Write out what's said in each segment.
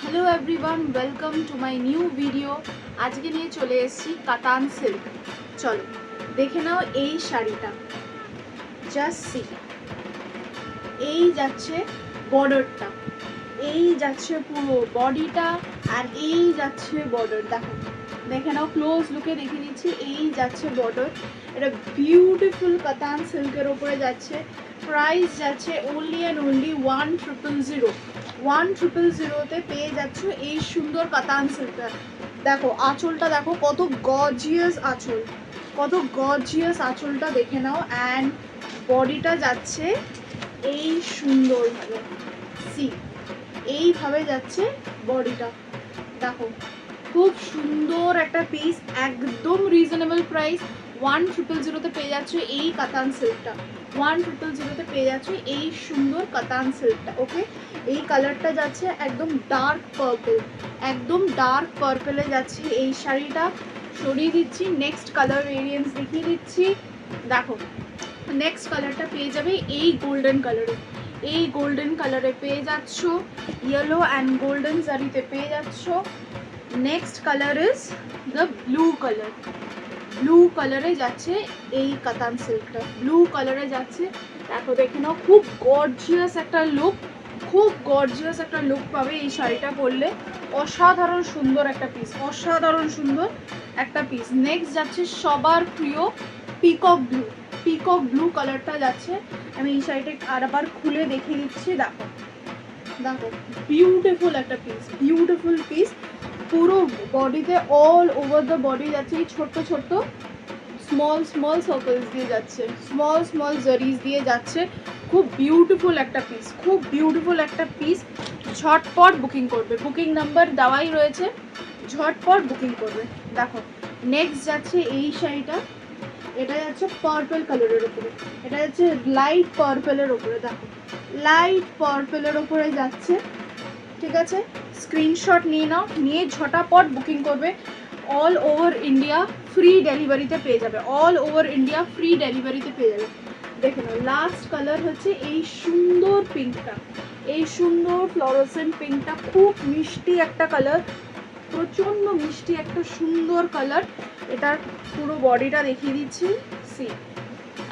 Hello everyone, welcome to my new video. আজকে নিয়ে চলে এসেছি কাতান সিল্ক। চলো দেখে নাও এই শাড়িটা, জাস্ট সি। এই যাচ্ছে বর্ডারটা, এই যাচ্ছে পুরো বডিটা, আর এই যাচ্ছে বর্ডার। দেখো, দেখে নাও, ক্লোজ লুকে দেখে দিচ্ছি। এই যাচ্ছে বর্ডার, এটা বিউটিফুল কাতান সিল্কের ওপরে যাচ্ছে। প্রাইস যাচ্ছে অনলি অ্যান্ড অনলি 1,000। 1,000তে পেয়ে যাচ্ছ এই সুন্দর কাতান সিল্কটা। দেখো আঁচলটা, দেখো কত গর্জিয়াস আঁচল, কত গর্জিয়াস আঁচলটা দেখে নাও। অ্যান্ড বডিটা যাচ্ছে এই সুন্দরভাবে, সি এইভাবে যাচ্ছে বডিটা। দেখো খুব সুন্দর একটা পিস, একদম রিজনেবল প্রাইস। 1,000তে পেয়ে যাচ্ছ এই কাতান সিল্কটা। 1,000তে পেয়ে যাচ্ছ এই সুন্দর কাতান সিল্কটা। ওকে, এই কালারটা যাচ্ছে একদম ডার্ক পার্পল, একদম ডার্ক পার্পলে যাচ্ছে এই শাড়িটা। সরিয়ে দিচ্ছি, নেক্সট কালার ভেরিয়েন্স দেখিয়ে দিচ্ছি। দেখো নেক্সট কালারটা পেয়ে যাবে এই গোল্ডেন কালারে। এই গোল্ডেন কালারে পেয়ে যাচ্ছ, ইয়েলো অ্যান্ড গোল্ডেন জারিতে পেয়ে যাচ্ছ। Next colour is the blue colour. Blue কালারে যাচ্ছে এই কাতান সিল্কটা, ব্লু কালারে যাচ্ছে। দেখো দেখে নাও, খুব গর্জিয়াস একটা লুক, খুব গর্জিয়াস একটা লুক পাবে এই শাড়িটা পরলে। অসাধারণ সুন্দর একটা পিস, অসাধারণ সুন্দর একটা পিস। নেক্সট যাচ্ছে সবার প্রিয় পিকক ব্লু। পিকক ব্লু কালারটা যাচ্ছে। আমি এই শাড়িটা আরেকবার খুলে দেখিয়ে দিচ্ছি। দেখো দেখো, বিউটিফুল একটা পিস, বিউটিফুল পিস। পুরো বডিতে অল ওভার দ্য বডি যাচ্ছে এই ছোট্ট ছোট্ট স্মল স্মল সার্কেলস দিয়ে যাচ্ছে, স্মল স্মল জারিজ দিয়ে যাচ্ছে। খুব বিউটিফুল একটা পিস, খুব বিউটিফুল একটা পিস। ঝটপট বুকিং করবে, বুকিং নাম্বার দেওয়াই রয়েছে, ঝটপট বুকিং করবে। দেখো নেক্সট যাচ্ছে এই শাড়িটা, এটা যাচ্ছে পার্পল কালারের ওপরে, এটা যাচ্ছে লাইট পার্পলের ওপরে। দেখো লাইট পার্পলের ওপরে যাচ্ছে, ঠিক আছে। স্ক্রিনশট নিয়ে নাও, নিয়ে ঝটাপট বুকিং করবে। অল ওভার ইন্ডিয়া ফ্রি ডেলিভারিতে পেয়ে যাবে, অল ওভার ইন্ডিয়া ফ্রি ডেলিভারিতে পেয়ে যাবে। দেখে নাও লাস্ট কালার হচ্ছে এই সুন্দর পিঙ্কটা, এই সুন্দর ফ্লোরোসেন্ট পিঙ্কটা। খুব মিষ্টি একটা কালার, প্রচণ্ড মিষ্টি একটা সুন্দর কালার। এটার পুরো বডিটা দেখিয়ে দিচ্ছি, সি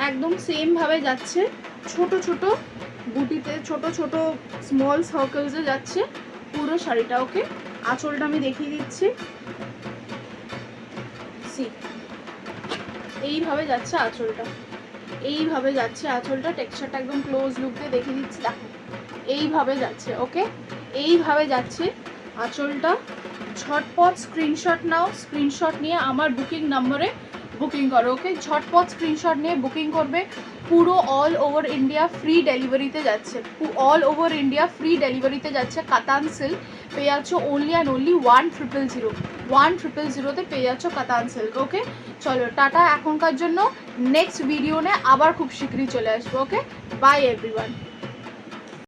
একদম সেমভাবে যাচ্ছে, ছোট ছোট বুটিতে ছোট ছোট স্মল সার্কেলসে যাচ্ছে পুরো শাড়িটা। ওকে, আঁচলটা আমি দেখিয়ে দিচ্ছি, সি এইভাবে যাচ্ছে আঁচলটা, এইভাবে যাচ্ছে আঁচলটা। টেক্সচারটা একদম ক্লোজ লুক দিয়ে দেখিয়ে দিচ্ছি। দেখো এইভাবে যাচ্ছে, ওকে এইভাবে যাচ্ছে আঁচলটা। ঝটপট স্ক্রিনশট নাও, স্ক্রিনশট নিয়ে আমার বুকিং নম্বরে বুকিং করো। ওকে, ঝটপট স্ক্রিনশট নিয়ে বুকিং করবে। পুরো অল ওভার ইন্ডিয়া ফ্রি ডেলিভারিতে যাচ্ছে, অল ওভার ইন্ডিয়া ফ্রি ডেলিভারিতে যাচ্ছে কাতান সিল্ক। পেয়ে যাচ্ছ অনলি অ্যান্ড অনলি 1,000। 1,000তে পেয়ে যাচ্ছ কাতান সিল্ক। ওকে চলো টাটা এখনকার জন্য, নেক্সট ভিডিও নিয়ে আবার খুব শীঘ্রই চলে আসবো। ওকে, বাই এভরিওয়ান।